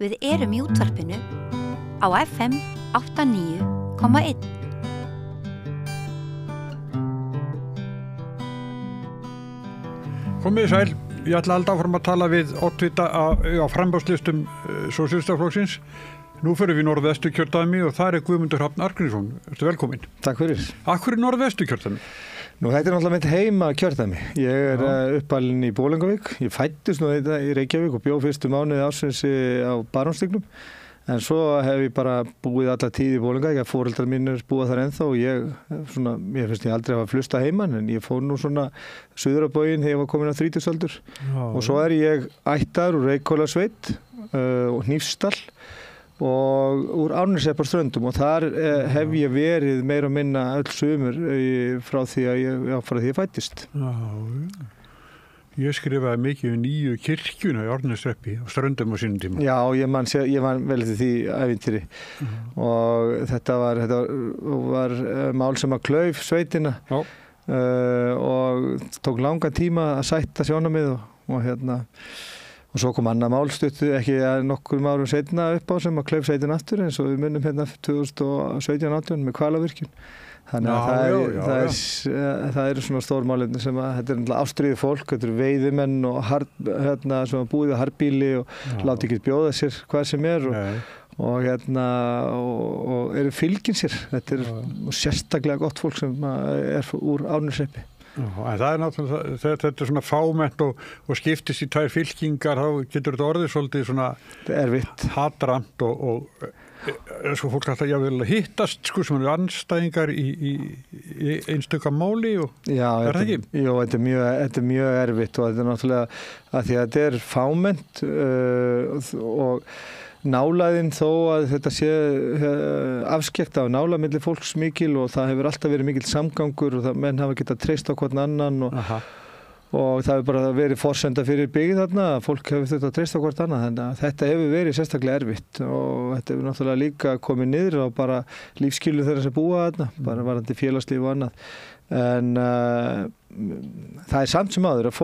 Við erum í útvarpinu á FM 89,1. Komið sæl, ég ætla alltaf áfram að tala við oddvita á framboðslistum Sósíalistaflokksins. Nú förum við í Norðvesturkjördæmi og þar Guðmundur Hrafn Arngrímsson. Ertu velkominn. Takk fyrir. Af hverju Norðvesturkjördæmi? Nú, þetta náttúrulega mitt heima kjördæmi. Ég uppalinn í Bolungarvík. Ég fæddist nú þetta í Reykjavík og bjó fyrstu mánuði ársins á Barónsstígnum. En svo hef ég bara búið alla tíð í Bolungarvík. Foreldrar mínir búa þar ennþá og mér finnst ég aldrei að hafa flusta heiman, en ég fór nú svona suður á bóginn þegar ég var komin á 30-aldur. Og svo ég ættaður úr Reykhólasveit og Hnífsdal og úr Árneshrepparströndum, og þar hef ég verið meira og minna öll sumur frá því að ég fæddist. Ég skrifaði mikið nýju kirkjuna í Árneshreppi á Ströndum á sínum tíma. Já, ég man vel eftir því ævintýri. Og þetta var mál sem að klauf sveitina og tók langan tíma að sætta sjónarmið og svo kom annað mál stuttu ekki nokkrum árum seinna upp á sem að klauf sveitin aftur, eins og við munum 2017-18 með Hvalavirkjun. Þannig að það eru svona stór málefni sem að þetta er ástríðu fólk, þetta eru veiðimenn og sem að búið á harbíli og láti ekki bjóða sér hvað sem er og eru fylgin sér. Þetta er sérstaklega gott fólk sem er úr Árneshreppi. En það er náttúrulega, þetta er svona fámennt og skiptist í tvær fylkingar, þá getur þetta orðið svolítið svona hatramt og sko fólk alltaf jável hittast sko sem eru andstæðingar í einstöka máli og er það ekki? Jú, þetta er mjög erfitt og þetta er náttúrulega að því að þetta er fámennt og nálæðin þó að þetta sé afskekt af nálæð milli fólks mikil og það hefur alltaf verið mikill samgangur og menn hafa getað treyst á hvern annan og það hefur bara verið forsenda fyrir byggð þarna, fólk hefur þurft að treysta á hvort annað, þannig að þetta hefur verið sérstaklega erfitt og þetta hefur náttúrulega líka komið niður á bara lífsskilur þeirra sem búa þarna, bara varandi félagslíf og annað. En það er samt sem áður að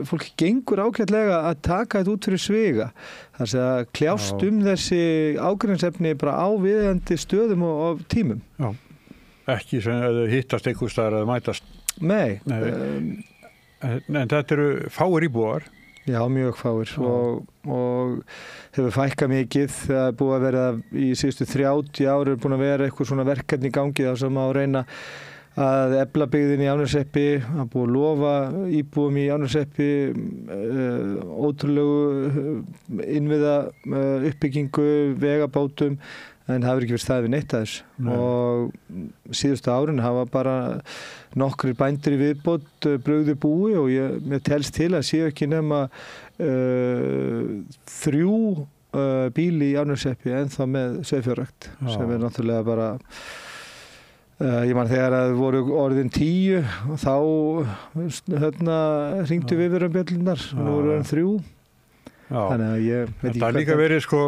fólk gengur ágætlega að taka þetta út fyrir sviga. Það sé að kljást þessi ágreiningsefni bara á viðeigandi stöðum og tímum. Já, ekki sem að þau hittast einhvers staðar að mætast. Nei. En þetta eru fáir íbúar. Já, mjög fáir og hefur fækkað mikið. Það er búið að vera í síðustu 30 ári búin að vera eitthvað svona verkefni í gangi þar sem á að reyna að efla byggðin í Árneshreppi, að búið að lofa íbúum í Árneshreppi ótrúlegu innviða uppbyggingu, vegabótum, en það hefur ekki verið staðið við neitt að þessu. Og síðustu árin hafa bara nokkrir bændur í viðbót brugðu búi og mér telst til að séu ekki nema 3 bíli í Árneshreppi ennþá með sauðfjárrækt, sem er náttúrulega bara ég man þegar að voru orðin 10 og þá hringdu við bjöllunar og nú voru 3. Þannig að ég veit ekki. Það líka verið sko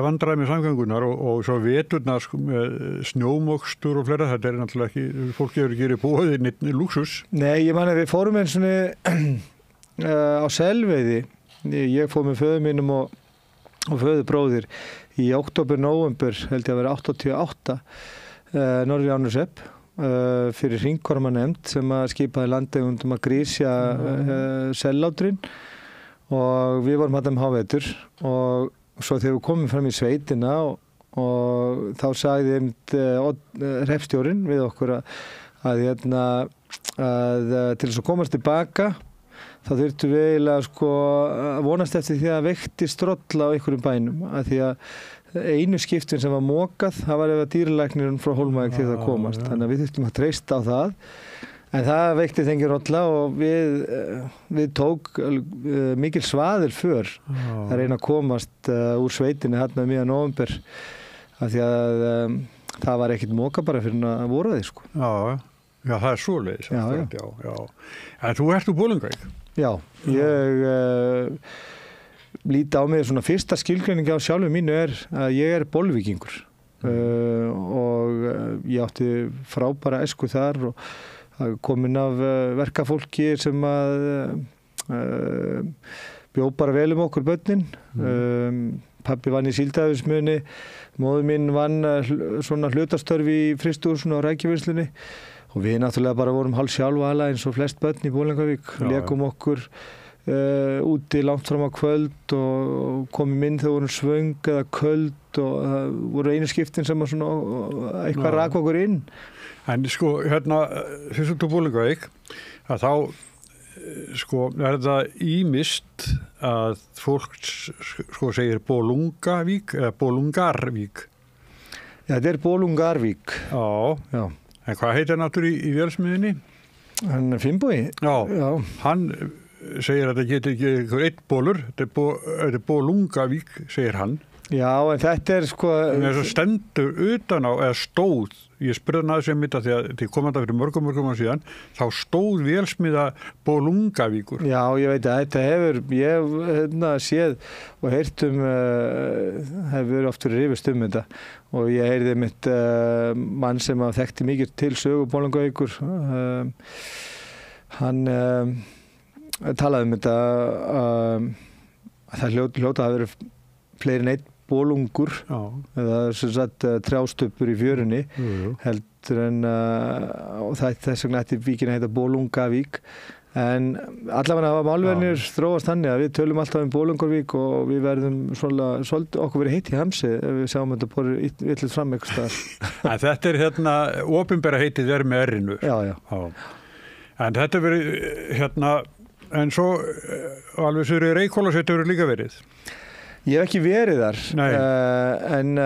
vandræði með samgöngunar og svo veturnar sko, með snjómokstur og fleira, þetta er náttúrulega ekki, fólk hefur ekki búið í lúxus. Nei, ég man að við fórum eins og á Selveiði. Ég fór með föður mínum og föðurbróðir í október-nóvember, held ég að vera 88. Norður í Árneshrepp fyrir hringkormanefnd sem að skipaði landeigendum að grísja sellátrinn og við vorum þarna hávetur og svo þegar við komum fram í sveitina og þá sagði hreppstjórinn við okkur að til þess að komast tilbaka þá þurftum við eiginlega að vonast eftir því að veikti strolla á einhverjum bænum, að því að einu skiptin sem var mokað, það var ef að dýralæknirinn frá Hólmavík til það komast. Þannig að við þurftum að treysta á það. En það veikti þengi rolla og við tók mikil svaðir för að reyna að komast úr sveitinni hérna miðjan nóvember. Af því að það var ekkert moka bara fyrir að voru því, sko. Já, það er svoleiðis. Já. En þú ert úr Bolungarvík? Já, ég líti á mig svona fyrsta skilgreining á sjálfu mínu er að ég er bolvíkingur og ég átti frábæra æsku þar og komin af verkafólki sem að bjó bara vel okkur börnin. Pabbi vann í síldæðismunni, móður mín vann svona hlutastörf í frystihúsinu á Rækjuvinnslunni og við náttúrulega bara vorum hálf sjálfala eins og flest börn í Bolungarvík. Lékum okkur úti langt fram á kvöld og komum inn þegar vorum svöng eða köld og það voru einu skiptin sem svona eitthvað rak okkur inn. En sko, fyrst út á Bolungarvík, að þá það ýmist að fólk segir Bolungavík eða Bolungarvík? Já, þetta Bolungarvík. Já. En hvað heitir náttúrulega í vélsmiðinni? Hann Finnbogi. Já. Hann segir að það getur ekki einhver eitt bólur, þetta er Bolungavík, segir hann. Já, en þetta sko... En þess að stendur utan á, eða stóð, ég spurði hann aðeins þetta því að þið komandi fyrir mörgum ára síðan, þá stóð vélsmiða Bolungavíkur. Já, ég veit að þetta ég hef séð og heyrt hefur oft verið rifist þetta og ég heyrði mitt mann sem þekkti mikið til sögu Bolungavíkur. Hann talaði þetta að það hljóta að vera fleiri en einn bolungur eða sem sagt trjástöppur í fjörunni heldur en og þess vegna ætti víkin að heita Bolungavík en allavega hafa málverðinir þróast þannig að við tölum alltaf Bolungarvík og við verðum svolítið okkur verið heitt í hamsi ef við sjáum þetta borður yllið fram eitthvað staðar. Þetta er opinbera heitið með R-inu. Já. En þetta verið en svo alveg svo Reykhólasveit hefur líka verið. Ég hef ekki verið þar, en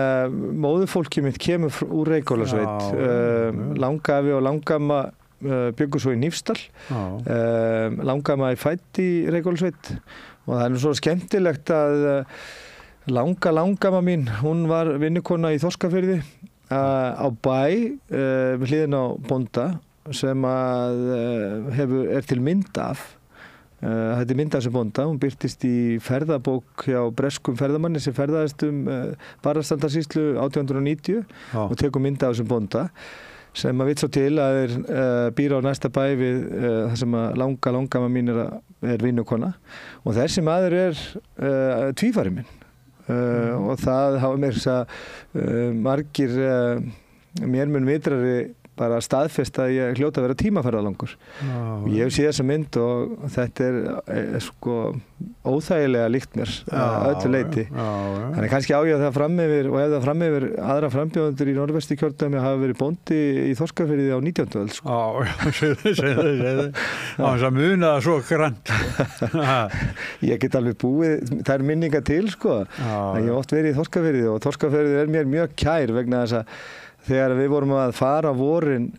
móðurfólkið mitt kemur úr Reykhólasveit. Langafi og langamma byggu svo í Hnífsdal. Langamma fædd í Reykhólasveit og það er svo skemmtilegt að langamma mín, hún var vinnukona í Þorskafirði á bæ við hliðina á bónda sem er til mynd af. Þetta er mynd af þessu bónda, hún birtist í ferðabók hjá breskum ferðamanni sem ferðaðist Barðastrandarsýslu 1890 og tekur mynd af þessum bónda sem vill svo til að býr á næsta bæ við það sem langamma mín er vinnukona og þessi maður er tvífari minn og það hafa mér margir mér mun vitrari bara staðfest að ég hljóta að vera tímaferðalangur. Ég hef séð þessa mynd og þetta er sko óþægilega líkt mér öllu leyti. Þannig kannski á ég það fram yfir og ef það fram yfir aðra frambjóðendur í Norðvesturkjördæmi hafa verið bóndi í Þorskafirði á 19. öld. Sko. Segðu. Á þess að muna það svo grannt. Ég get alveg búið, það er minninga til sko. Ég hef oft verið í Þorskafirði og Þorskafirði er mér mjög kær vegna þess að þegar við vorum að fara vorin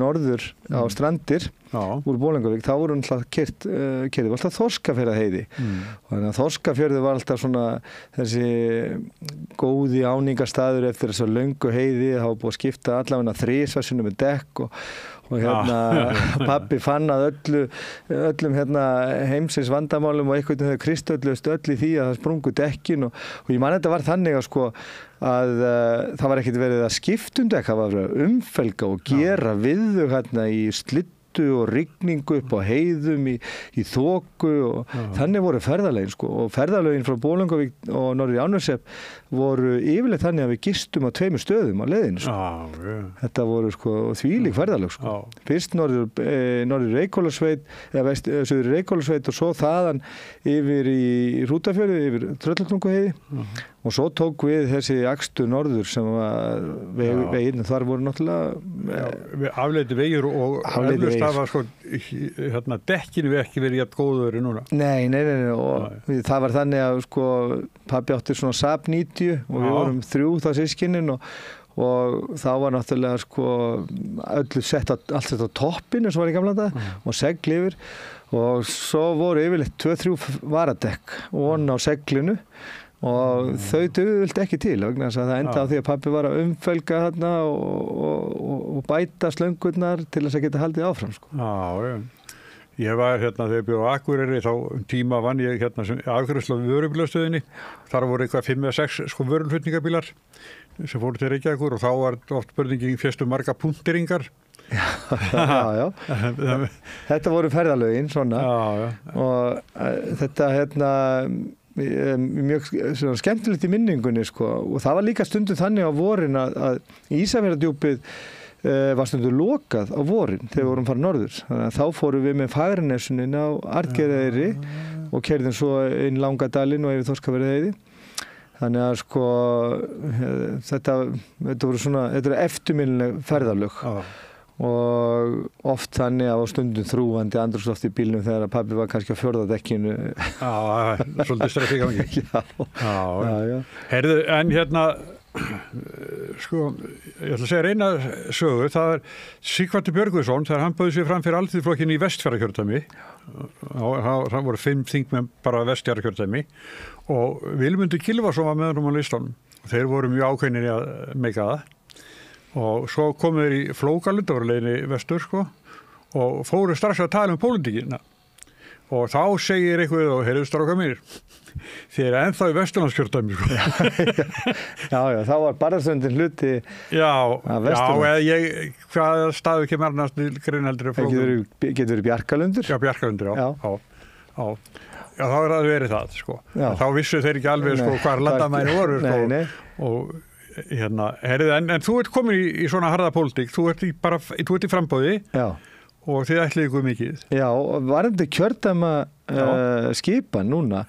norður á strandir úr Bolungarvík, þá vorum alltaf kerið var alltaf Þorskafjarðarheiði. Þannig að Þorskafjörður var alltaf svona þessi góði áningarstaður eftir þessa löngu heiði, þá var búið að skipta allavega þrisvarsinnum með dekk og pabbi fann að öllum heimsins vandamálum og einhvern veginn kristallust öll í því að það sprungu dekkin og ég man þetta var þannig að sko að það var ekkert verið að skipta dekk, það var verið að umfelga og gera við þau í slittu og rigningu upp á heiðum í þoku og þannig voru ferðalögin sko og ferðalögin frá Bolungarvík og norður í Árneshreppi voru yfirleitt þannig að við gistum á 2 stöðum á leiðinu sko. Þetta voru sko þvílík ferðalög sko. Fyrst norður Reykhólasveit eða suður Reykhólasveit og svo þaðan yfir í Hrútafjörði, yfir Tröllatunguheiði og svo tók við þessi akstur norður sem var veginn, þar voru náttúrulega afleiti vegir og eflust það var sko dekkinu ekki verið jafn góður núna. Nei og það var þannig að sko pabbi átti svona Saab 90 og við vorum 3 það sískinin og þá var náttúrulega sko öllu allt sett á toppin eins og var í gamla dag og segl yfir og svo voru yfirleitt 2-3 varadekk von á seglinu og þau dugðu ekki til vegna þess að það enda á því að pabbi var að umfelga þarna og bæta slöngurnar til þess að geta haldið áfram sko. Ég var þegar ég bjó á Akureyri, þá tíma vann ég sem afgreiðslu á vörubílastöðinni. Þar voru eitthvað 5 eða 6 vöruflutningabílar sem fóru til Reykjavíkur og þá var oft spurningin fyrstu marga punkteringar. Já. Þetta voru ferðalögin svona. Já. Og þetta mjög skemmtilegt í minningunni sko. Og það var líka stundum þannig á vorin að Ísafjarðardjúpið var stundum lokað á vorin þegar við vorum farið norður. Þannig að þá fórum við með Fagranesunin á Arngerðareyri og keyrðum svo inn Langadalinn og yfir Þorskaferðarheiði. Þannig að sko þetta eru eftirminnileg ferðalög og oft þannig að á stundum þrúgandi andrúmsloft í bílnum þegar að pabbi var kannski á 4. dekkinu. Já, svolítið stress í gangi. Já. Heyrðu, en sko, ég ætla að segja eina sögu, það Sighvatur Björgvinsson, þegar hann bauð sig fram fyrir Alþýðuflokkinn í Vestfjarðakjördæmi. Það voru 5 þingmenn bara Vestfjarðakjördæmi og Vilmundur Gylfason var með honum á listanum. Þeir voru mjög ákveðnir í að meika það. Og svo komu þeir í Flókalund, það voru leiðinni vestur sko, og fóru strax að tala pólitíkina. Og þá segir eitthvað og heyrðu strákar mínir, þið eru ennþá í Vesturlandskjördæmi sko. Já, þá var barðastöndin hluti af Vesturland. Já, hvað staðu kemur annars til Greinheldur Flókalund? Getur verið Bjarkalundur? Já, Bjarkalundur, já. Já, þá það verið það sko. Þá vissu þeir ekki alveg sko hvar landamæni voru sko. Nei. Og heyrðu, en þú ert komin í svona harða pólitík, þú ert í framboði. Já. Og þið ætlið ykkur mikið. Já, varandi kjördæma skipan núna,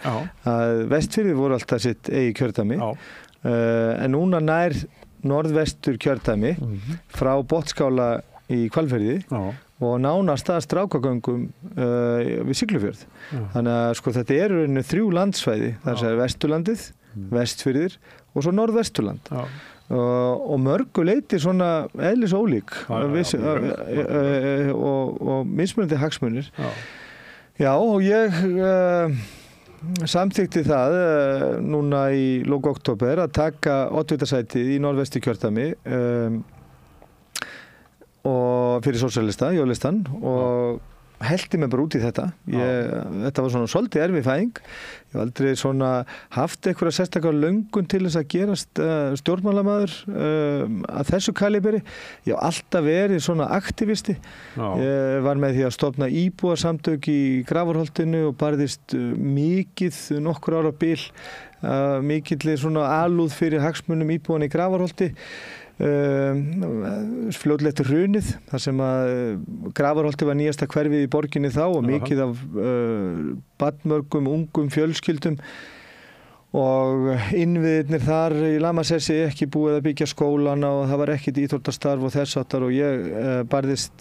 að Vestfirðir voru alltaf sitt eigi kjördæmi, en núna nær norðvestur kjördæmi frá Botnskála í Hvalfirði og nánast að Strákagöngum við Siglufjörð. Þannig að sko þetta eru 3 landsvæði, það er Vesturlandið, Vestfirðir og svo Norðvesturland. Og mörgu leyti svona eðlis ólík og mismunandi hagsmunir. Já, og ég samþykkti það núna í lok október að taka oddvitasætið í Norðvesturkjördæmi og fyrir sósíalista, jólistan, og hellti mig bara út í þetta. Þetta var svona svolítið erfið fæðing. Ég hef aldrei svona haft einhverja sérstaklega löngun til þess að gerast stjórnmálamaður að þessu kaliberi. Ég hef alltaf verið svona aktivisti. Ég var með því að stofna íbúasamtök í Grafarholtinu og barðist mikið nokkur ára bil, mikill svona alúð fyrir hagsmunum íbúanna í Grafarholti. Fljótlega eftir hrunið þar sem að Grafarholti var nýjasta hverfið í borginni þá og mikið af barnmörgum, ungum fjölskyldum og innviðirnir þar í Lamasessi ekki búið að byggja skólana og það var ekkert íþróttastarf og þess áttar og ég barðist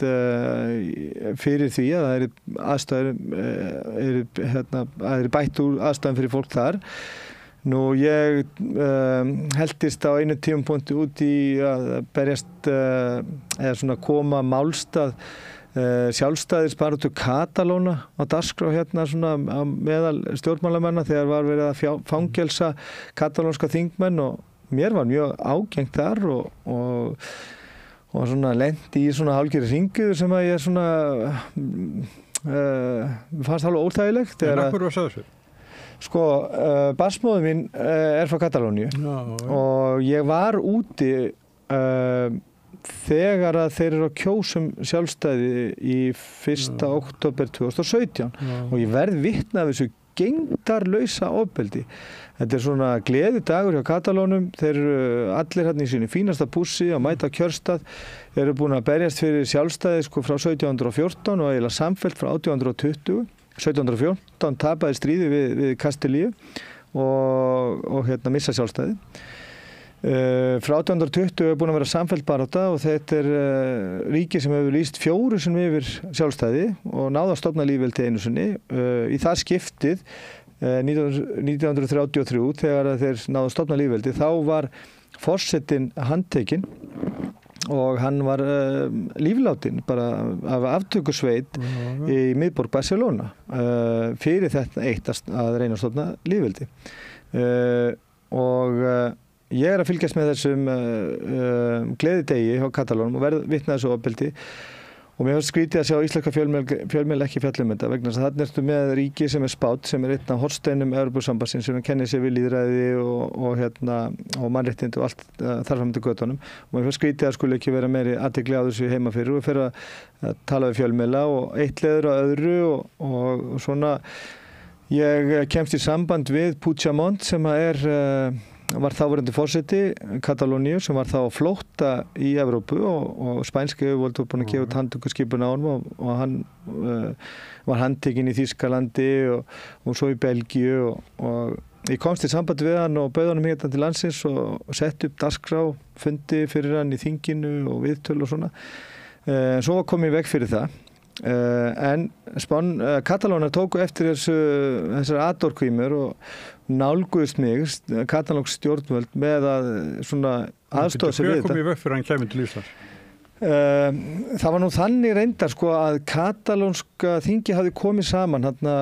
fyrir því að það eru bætt úr aðstæðum fyrir fólk þar. Nú, ég heldist á einu tímapunkti út í að berjast eða svona koma málstað sjálfstæðisbaráttu Katalóna á dagskrá svona meðal stjórnmálamanna þegar var verið að fangelsa katalónska þingmenn og mér var mjög ágengt þar og svona lenti í svona hálfgerði hringiður sem að ég svona fannst alveg óþægilegt. En af hverju var það þessu? Sko, barsmóðir mín frá Katalóníu og ég var úti þegar að þeir eru að kjósum sjálfstæði í 1. október 2017 og ég verð vitni af þessu gegndarlausa ofbeldi. Þetta svona gleðidagur hjá Katalónum, þeir eru allir hérna í sínu fínasta pússi að mæta kjörstað, þeir eru búin að berjast fyrir sjálfstæði sko frá 1714 og eiginlega samfellt frá 1820. 1714 tapaði stríði við Kastilíu og missa sjálfstæði. Frá 1820 er búin að vera samfelld barátta og þetta er ríki sem hefur lýst 4 sinnum yfir sjálfstæði og náða að stofna lýðveldi einu sinni. Í það skiptið 1933 þegar þeir náðu að stofna lýðveldi þá var forsetinn handtekinn og hann var lífláttinn bara af aftökusveit í miðborg Barcelona fyrir þetta eitt að reyna að stofna lýðveldi. Og ég er að fylgjast með þessum gleðidegi hjá Katalónum og verð vitni að þessu ofbeldi Og mér finnst skrítið að sjá íslenska fjölmiðla ekki fjalla þetta vegna þess að þarna ertu með ríki sem spát sem einn af hornsteinum Evrópusambandsins sem kennir sig við lýðræði og mannréttindi og allt þar fram til götunum. Og mér finnst skrítið að skuli ekki vera meiri athygli á þessu heima fyrir og fyrir að tala við fjölmiðla og eitt leiður á öðru og svona. Ég kemst í samband við Puigdemont sem var þáverandi forseti Katalóníu sem var þá á flótta í Evrópu og spænska yfirvöld voru búin að gefa út handtökuskipun á honum og hann var handtekinn í Þýskalandi og svo í Belgíu og ég komst í samband við hann og bauð honum hérna til landsins og sett upp dagskrá, fundi fyrir hann í þinginu og viðtöl og svona. Svo kom ég veg fyrir það. En Katalónar tóku eftir þessar atorkvímur og nálguðist mig katalónsk stjórnvöld með að svona aðstoða sig við þetta. Hver kom í veg fyrir hann kæmi til Íslands? Það var nú þannig reyndar sko að katalónska þingi hafði komið saman hérna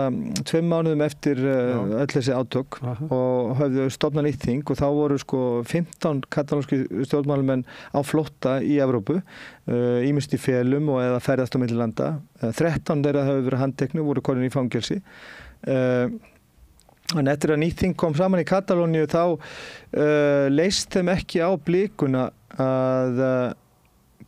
2 mánuðum eftir öll þessi átök og höfðu stofnað nýtt þing og þá voru sko 15 katalónski stjórnmálumenn á flótta í Evrópu, ýmist í felum og eða ferðast á milli landa. 13 þeirra höfðu verið handteknu og voru komin í fangelsi. En eftir að nýtt þing kom saman í Katalóníu þá leist þeim ekki á blikuna að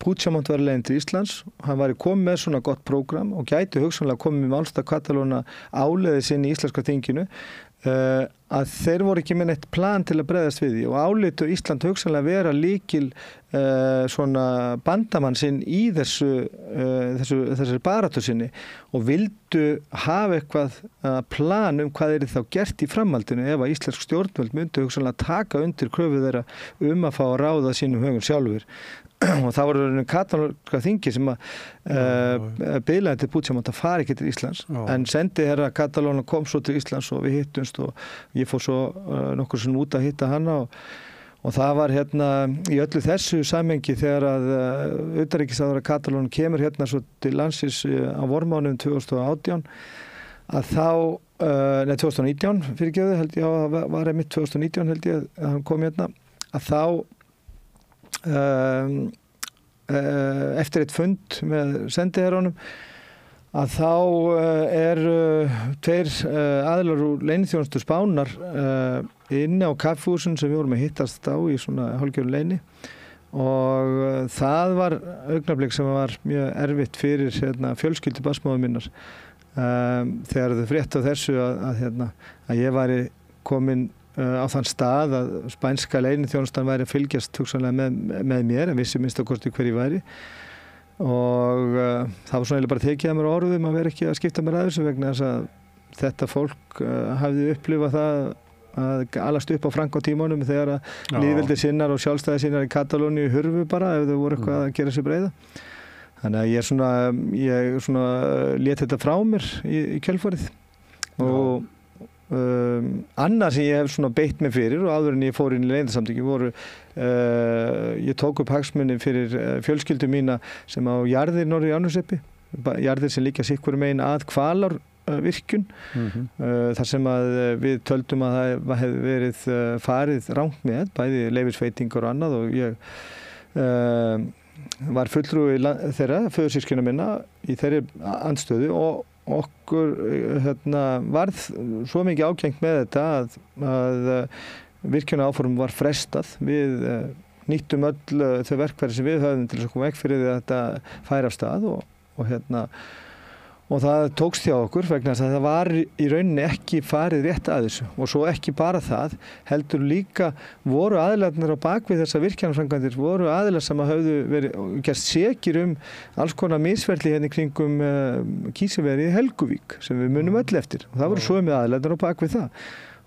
Puigdemont var leiðin til Íslands. Hann var komið með svona gott prógram og gæti hugsanlega komið með málstað Katalóna áleiðis inn í íslenska þinginu að þeir voru ekki með neitt plan til að bregðast við því og álitu Ísland hugsanlega vera lykil svona bandamann sinn í þessari baráttu sinni og vildu hafa eitthvað plan hvað þá gert í framhaldinu ef að íslensk stjórnvöld myndu hugsanlega taka undir kröfu þeirra að fá að ráða sínum högum sjálfur. Og það voru katalónska þingi sem biðlaði til Puigdemont að fara ekki til Íslands en sendi herra Katalóna kom svo til Íslands og við hittumst og ég fór svo nokkur sem út að hitta hana og það var hérna í öllu þessu samhengi þegar að utanríkisráðherra Katalóna kemur hérna svo til landsins á vormánuðum 2018 að þá 2019 fyrirgefðu held ég að var einmitt 2019 held ég að hann kom hérna að þá eftir eitt fund með sendiherranum að þá 2 aðilar úr leyniþjónustu Spánar inni á kaffihúsin sem við vorum að hittast á í svona hálfgerðu leyni og það var augnablik sem var mjög erfitt fyrir fjölskyldu barnsmóður minnar þegar þau fréttu af þessu að ég væri komin á þann stað að spænska leyniþjónustan væri að fylgjast hugsanlega með mér en vissi minnst okkur hver ég væri og það var svona eiginlega bara tekið að mér orðum að vera ekki að skipta mér að þessu vegna þess að þetta fólk hafði upplifað það að alast upp á Franco-tímanum þegar að lýðveldi sinnar og sjálfstæði sinnar í Katalóníu hurfu bara ef þau voru eitthvað að gera sér breiða. Þannig að ég svona lét þetta frá mér í kjölfarið og annars sem ég hef svona beitt mig fyrir og áður en ég fór inn í Neytendasamtökin voru ég tók upp hagsmuni fyrir fjölskyldu mína sem á jarðir norður í Árneshrepi, jarðir sem liggja sitt hvorum megin að Hvalárvirkjun þar sem að við töldum að það hefði verið farið rangt með bæði leyfisveitingar og annað og ég var fulltrúi þeirra föðursystkina minna í þeirri andstöðu og okkur varð svo mikið ágengt með þetta að virkjunaráform var frestað. Við nýttum öll þau verkfæri sem við höfðum til að koma vekk fyrir þetta færi af stað og það tókst hjá okkur vegna þess að það var í rauninni ekki farið rétt að þessu og svo ekki bara það heldur líka voru aðilarnir á bakvið þessar virkjanaframkvæmdir voru aðilar sem höfðu verið gerst sekir alls konar misferli hérna kringum kísilverið í Helguvík sem við munum öll eftir og það voru sömu aðilarnir á bakvið það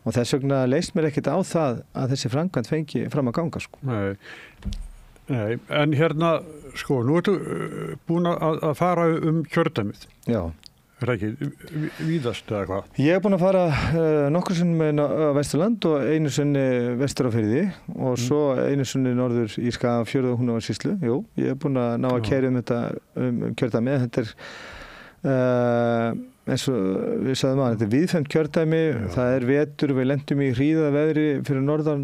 og þess vegna leist mér ekkert á það að þessi framkvæmd fengi fram að ganga sko. Nei, en hérna, sko, nú ertu búin að fara kjördæmið. Já. Er það ekki víðast eða hvað? Ég er búin að fara nokkur sinnum á Vesturland og einu sinni vestur á Firði og svo einu sinni norður í Skagafjörð og Húnavatnssýslu. Jú, ég er búin að ná að keyra þetta kjördæmið. Þetta eins og við sagðum þetta viðfemt kjördæmi. Já. Það vetur, við lendum í hríðaveðri fyrir norðan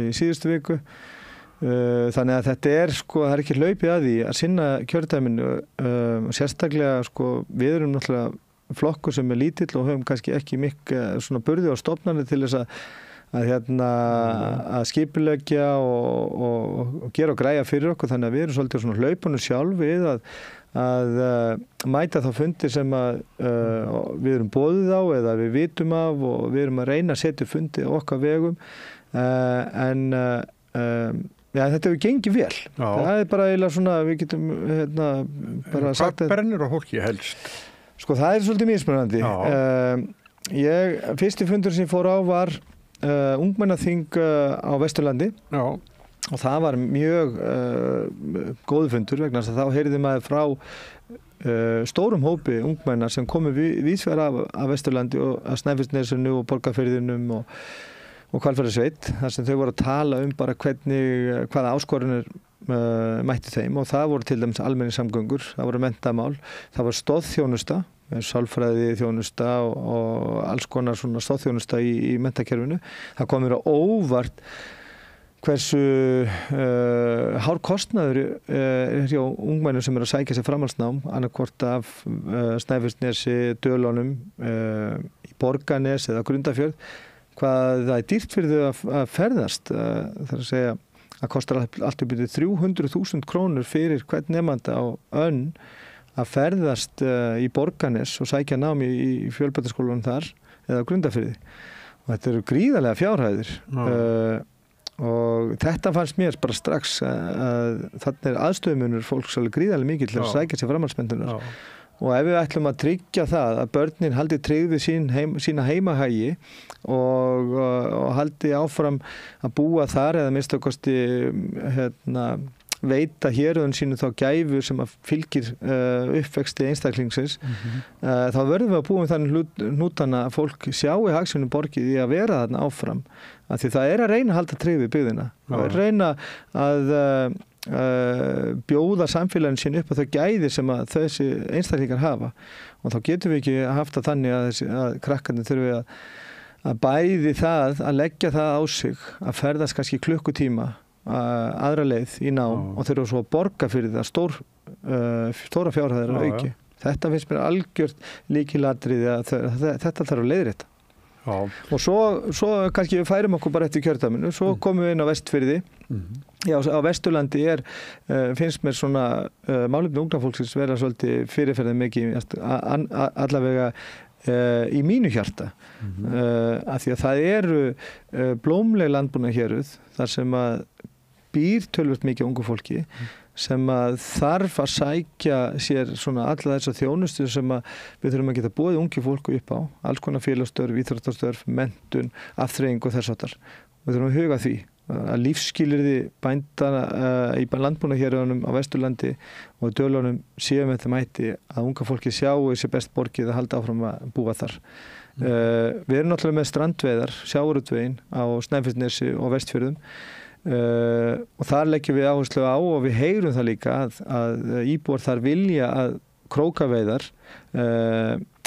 í síðustu viku. Þannig að þetta sko, það ekki hlaupið að því að sinna kjördæminu, sérstaklega sko, við erum náttúrulega flokkur sem lítill og höfum kannski ekki mikið svona burði á stofnanir til þess að skipuleggja og gera og græja fyrir okkur, þannig að við erum svolítið svona hlaupunum sjálf við að mæta þá fundi sem við erum boðið á eða við vitum af og við erum að reyna að setja fundi á okkar vegum en þetta hefur gengið vel. Já. Það bara eiginlega svona, við getum bara sagt Hvað brennur á fólki helst? Sko það svolítið mismunandi. Fyrsti fundur sem ég fór á var ungmennaþing á Vesturlandi. Já. Og það var mjög góður fundur vegna þess að þá heyrði maður frá stórum hópi ungmenna sem komu víðsvegar af Vesturlandi og að Snæfellsnesinu og Borgarfirðinum og Hvalfjarðarsveit, þar sem þau voru að tala bara hvaða áskorunir mætti þeim og það voru til dæmis almenningssamgöngur, það voru menntamál, það var stoðþjónusta, sálfræði þjónusta og alls konar svona stoðþjónusta í menntakerfinu. Það kom mér á óvart hversu hár kostnaður hjá ungmennum sem að sækja sér framhaldsnám, annaðhvort af Snæfellsnesi, Dölunum, í Borgarnes eða Grundarfjörð, hvað það dýrt fyrir þau að ferðast. Það að segja að kostar allt upp í 300.000 krónur fyrir hvern nemanda á önn að ferðast í Borgarnes og sækja námi í fjölbrautaskólanum þar eða Grundarfirði. Og þetta eru gríðarlega fjárhæðir. Og þetta fannst mér bara strax að þarna aðstöðumunur fólks alveg gríðarlega mikið til að sækja sér framhaldsmenntunar. Og ef við ætlum að tryggja það að börnin haldi tryggð við sína heimahagi og haldi áfram að búa þar eða minnstakosti veita héruðun sínu þá gæfu sem að fylgir uppvexti einstaklingsins, þá verðum við að búa með þannig hnútana að fólk sjái hagsmunum borgið í að vera þarna áfram. Af því það að reyna að halda tryggð við byggðina. Það að reyna að bjóða samfélagin sín upp á þau gæði sem að þessi einstaklingar hafa. Og þá getum við ekki haft það þannig að krakkarnir þurfi að bæði það, að leggja það á sig, að ferðast kannski klukkutíma aðra leið í nám og þurfa svo að borga fyrir það stóra fjárhæðir að auki. Þetta finnst mér algjört lykilatriði að þetta þarf að leiðrétta. Og svo kannski við færum okkur bara eftir kjördæminu, svo komum við inn á Vestfirði. Já, á Vesturlandi finnst mér svona málefni ungnafólksins vera svolítið fyrirferðið mikið allavega í mínu hjarta af því að það eru blómleg landbúnaðarhéruð þar sem að býr töluvert mikið ungu fólki sem að þarf að sækja sér svona alla þessa þjónustu sem að við þurfum að geta boðið ungi fólku upp á, alls konar félagsstörf, íþróttastörf, menntun, afþreying og þess háttar. Við þurfum að huga því að lífsskilyrði bændana í landbúnaðarhéruðunum á Vesturlandi og Dölunum séu með þeim hætti að unga fólki sjáu sér best borgið að halda áfram að búa þar. Við erum náttúrulega með strandveiðar, sjávarútveginn á Snæfellsnesi og Vestfjörðum og þar leggjum við áherslu á og við heyrum það líka að íbúar þar vilja að krókaveiðar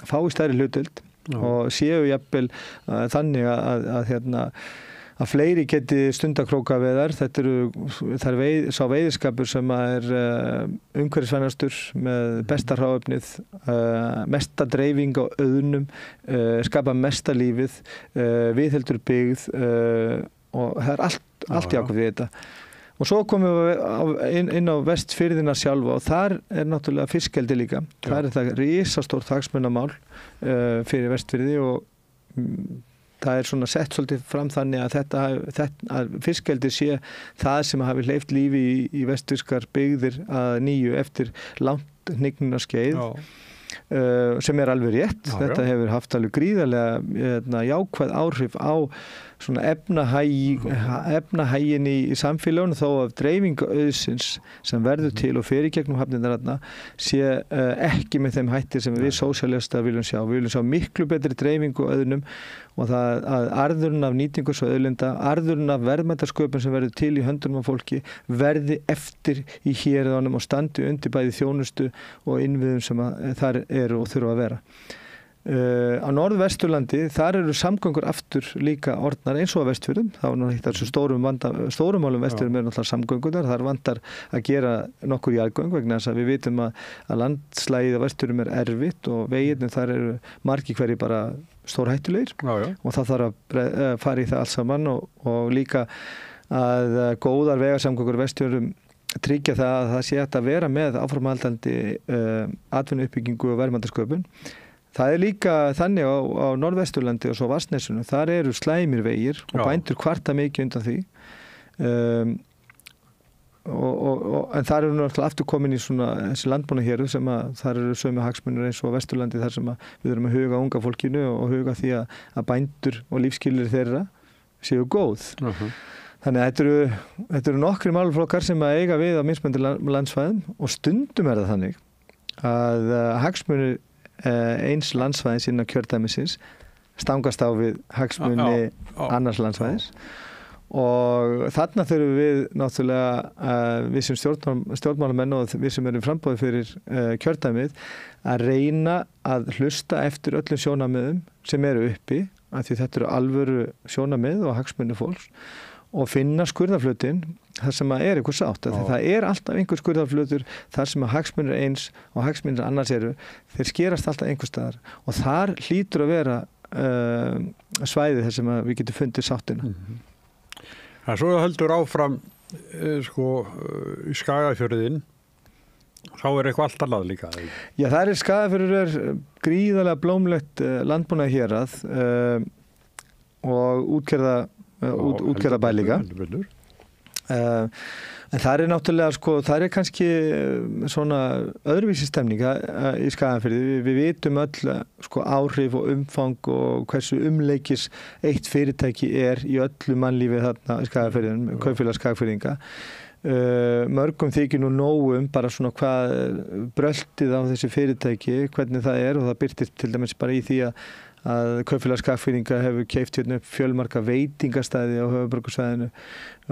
fái stærri hlutdeild og séu jafnvel þannig að fleiri geti stunda krókaveiðar. Það er sá veiðiskapur sem umhverfisvænastur með besta hráefnið, mesta dreifing á auðnum, skapa mesta lífið, viðheldur byggð og það allt jákvæmt við þetta. Og svo komum við inn á Vestfirðina sjálfa og þar náttúrulega fiskeldi líka. Það þetta risastórt hagsmunamál fyrir Vestfirði og það svona sett svolítið fram þannig að fiskeldi sé það sem hafi hleypt lífi í vestfirskar byggðir að nýju eftir langt hnignunaskeið. Sem alveg rétt. Þetta hefur haft alveg gríðarlega jákvæð áhrif á svona efnahægin í samfélaginu þó að dreifingu auðsins sem verður til og fer í gegnum hafnirnar þarna sé ekki með þeim hætti sem við sósíalistar viljum sjá. Við viljum sjá miklu betri dreifingu auðnum og það að arðurinn af nýtingu svo auðlinda, arðurinn af verðmætasköpun sem verður til í höndunum af fólki verði eftir í héruðunum og standi undir bæði þjónustu og innviðum sem þar eru og þurfa að vera. Á Norðvesturlandi, þar eru samgöngur aftur líka orðnar eins og á Vestfjörðum. Það var náttúrulega þessu stórum málum Vestfjörðum náttúrulega samgöngunar. Það vantar að gera nokkur jarðgöng vegna þess að við vitum að landslægið á Vestfjörðum erfitt og veginum þar eru margir hverjir bara stórhættulegir og það þarf að fara í það allt saman og líka að góðar vegasamgöngur Vestfjörðum tryggja það að það sé hægt að vera með áframhaldandi atvinnuuppbyggingu og verðmætasköpun. Það líka þannig á Norðvesturlandi og svo Vatnsnesinu, þar eru slæmir vegir og bændur kvarta mikið undan því. En þar eru náttúrulega aftur komin í svona þessi landbúnaðarhéruð sem að þar eru sömu hagsmunir eins og á Vesturlandi þar sem að við erum að huga unga fólkinu og huga því að bændur og lífsskilyrði þeirra séu góð. Þannig að þetta eru nokkri málaflokkar sem að eiga við á mismunandi landsvæðum og stundum það þannig að hagsmunir eins landsvæðins innan kjördæmisins stangast á við hagsmuni annars landsvæðis og þarna þurfum við náttúrulega við sem stjórnmálamenn og við sem erum frambóðið fyrir kjördæmið að reyna að hlusta eftir öllum sjónarmiðum sem eru uppi af því þetta eru alvöru sjónarmið og hagsmuni fólks og finna skurðarflutin þar sem að einhver sátt. Það alltaf einhver skurðarflutur þar sem að hagsmunir eins og hagsmunir annars eru. Þeir skerast alltaf einhver staðar og þar hlýtur að vera svæði þar sem að við getum fundið sáttina. Það svo heldur áfram í Skagafjörðin þá eitthvað allt annað líka. Já, það Skagafjörður gríðarlega blómlegt landbúnaðarhérað og útgerðarbæ líka. En það náttúrulega, það kannski svona öðruvísi stemning í Skagafirði. Við vitum öll áhrif og umfang og hversu umleikis eitt fyrirtæki í öllu mannlífi þarna í Skagafirðinum, Kaupfélag Skagfirðinga. Mörgum þykir nú nóg bara svona hvað bröltið á þessi fyrirtæki, hvernig það og það birtist til dæmis bara í því að Kaupfélag Skagfirðinga hefur keypt hérna upp fjölmarga veitingastæði á höfuðborgarsvæðinu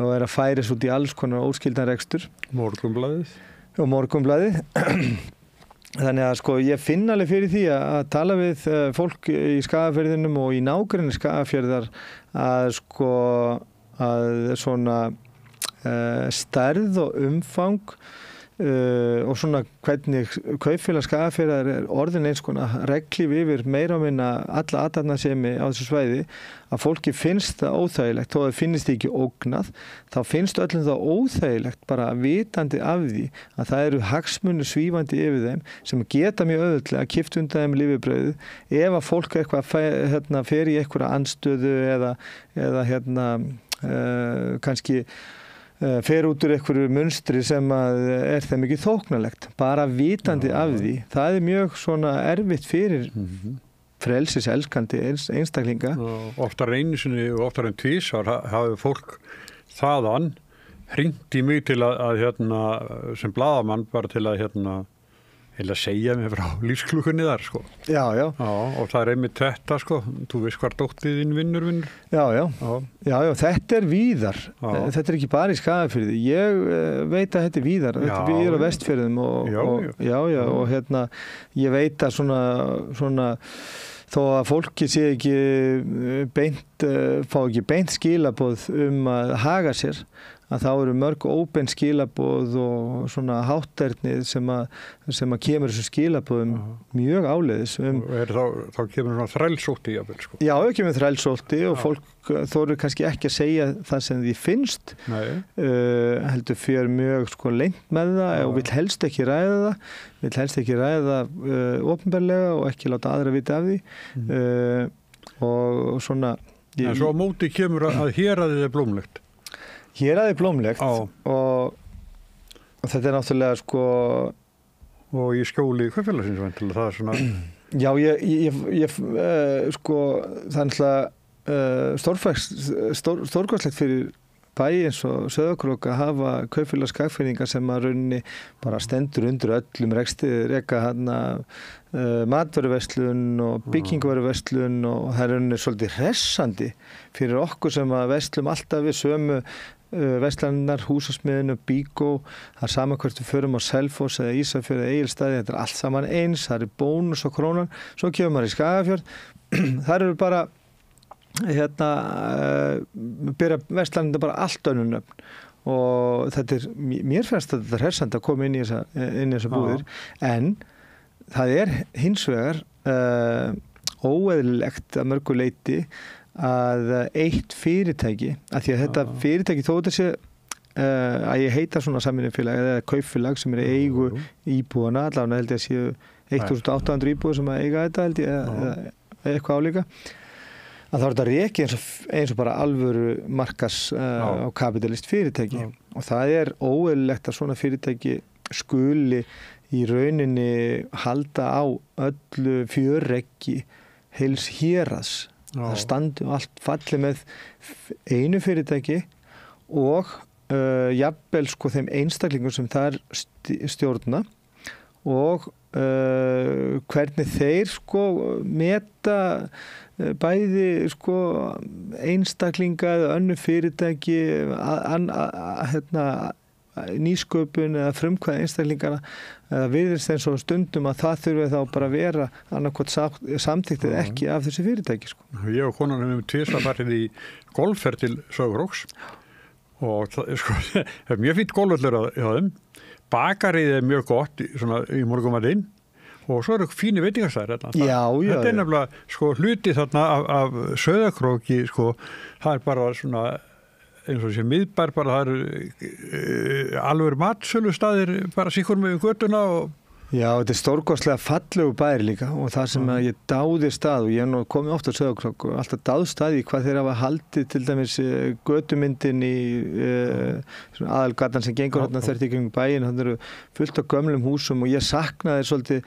og að færis út í alls konar óskyldan rekstur. Morgunblaðið. Og Morgunblaðið. Þannig að ég finn alveg fyrir því að tala við fólk í Skagafirðinum og í nágrenni Skagafjarðar að svona stærð og umfang og svona hvernig Kaupfélag Skagafjarðar orðin eins konar reglíf yfir meira og minna alla athafnasemi á þessu svæði að fólki finnst það óþægilegt þó að það finnist ekki ógnað þá finnst öllum það óþægilegt bara vitandi af því að það eru hagsmunir svífandi yfir þeim sem geta mjög auðvitað að kippt undan þeim lífeyrisbrauðið ef að fólk eitthvað fer í einhverja andstöðu eða kannski fer út úr einhverju munstri sem að þeim ekki þóknarlegt. Bara vitandi af því. Það mjög svona erfitt fyrir frelsiselskandi einstaklinga. Oftar einu sinni og oftar en tvisvar hafi fólk þaðan hringt í mig til að sem blaðamann bara til að segja mér frá lífsklukkunni þar Já. Og það einmitt þetta þú veist hvar dóttir þín vinnur. Já, þetta víðar. Þetta ekki bara í Skagafirði. Ég veit að þetta víðar. Þetta víðar á Vestfjörðum og ég veit að svona þó að fólki sé ekki fá ekki beint skilaboð að haga sér að þá eru mörg óbein skilaboð og svona hátterni sem að kemur þessu skilaboðum mjög áleiðis. Þá kemur svona þrælsótti jafnvel Já, það kemur þrælsótti og fólk þorir kannski ekki að segja það sem því finnst. Heldur fyrir mjög leynt með það og vill helst ekki ræða það opinberlega og ekki láta aðra vita af því. Og svona En svo á móti kemur að héraðið blómlegt. Héraðið blómlegt og þetta náttúrulega og í skjóli Kaupfélagsins væntanlega það svona Já, það náttúrulega stórkostlegt fyrir bæ eins og Sauðárkrók að hafa kaupfélags skagfirðinga sem að rauninni bara stendur undir öllum reka matvöruverslun og byggingvöruverslun og það er rauninni svolítið hressandi fyrir okkur sem að verslum alltaf við sömu verslanirnar, húsasmiðinu, Bíkó, það er sama hvort við förum á Selfoss eða Ísafjörð eða Egilsstaði, þetta er allt saman eins, það er bónus og krónan, svo kemur maður í Skagafjörð, það eru bara byrja verslanirna bara allt önnur nöfn og þetta er, mér finnst þetta hressandi að koma inn í þessa búðir, en það er hins vegar óeðlilegt að mörgu leyti að eitt fyrirtæki, að því að þetta fyrirtæki þó þessi að ég heita svona samvinnufélag eða kaupfélag sem er eigu íbúana, allavega held ég að séu 1800 íbúar sem að eiga þetta held ég eða eitthvað álíka, að þá er þetta rekið eins og bara alvöru markas á kapitalist fyrirtæki og það er óeðlilegt að svona fyrirtæki skuli í rauninni halda á öllu fjörreggi heils héraðs. Það standi og allt falli með einu fyrirtæki og jafnvel sko þeim einstaklingum sem það stjórna og hvernig þeir sko meta bæði sko einstaklinga eða önnur fyrirtæki nýsköpun eða frumkvæði einstaklingana virðist eins og stundum að það þurfi þá bara að vera annarkvæmt samþykkt eða ekki af þessi fyrirtæki sko. Ég og konan hefum tvisvar farið í golfferð til Sauðárkróks og sko, það er mjög fínt golfvöllur hjá þeim, bakarið er mjög gott svona, í morgunmatinn og svo eru fíni veitingastæðir þetta er nefnilega sko, hluti þarna af Sauðárkróki sko, það er bara svona eins og þessi miðbær bara það eru alveg matsölustaðir bara sikkur með göttuna og Já, þetta er stórkostlega fallegu bær líka og það sem að ég dáði stað og ég hef nú komið oft á Sauðárkrók og alltaf dáð staði hvað þeir hafa haldið til dæmis götumyndin í aðalgatan sem gengur hérna þvert í kring bæinn, þannig eru fullt af gömlum húsum og ég saknaði svolítið